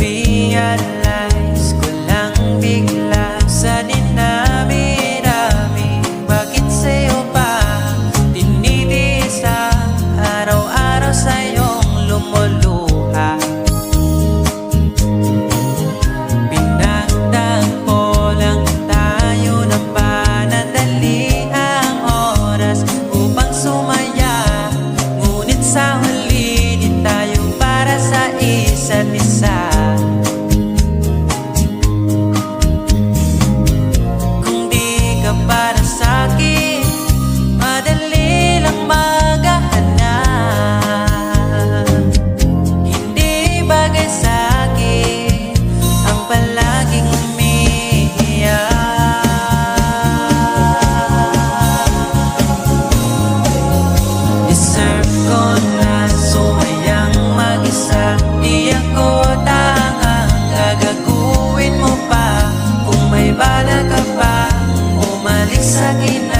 Na-realize ko lang bigla sa dinami-dami, bakit sa'yo pa tinitiis ang araw-araw sa'yong lumuluha. Pinagtagpo lang tayo ng panandali ang oras upang sumaya, ngunit sa huli di tayo para sa isa't isa. Kung di ka para sa'kin, madali lang maghahanap. Hindi bagay sa'kin ang palaging umiiyak. Deserve ko na sumayang mag-isa, di ako tangang gagaguhin mo pa. Kung may bala ka pa, umalik sa'kin na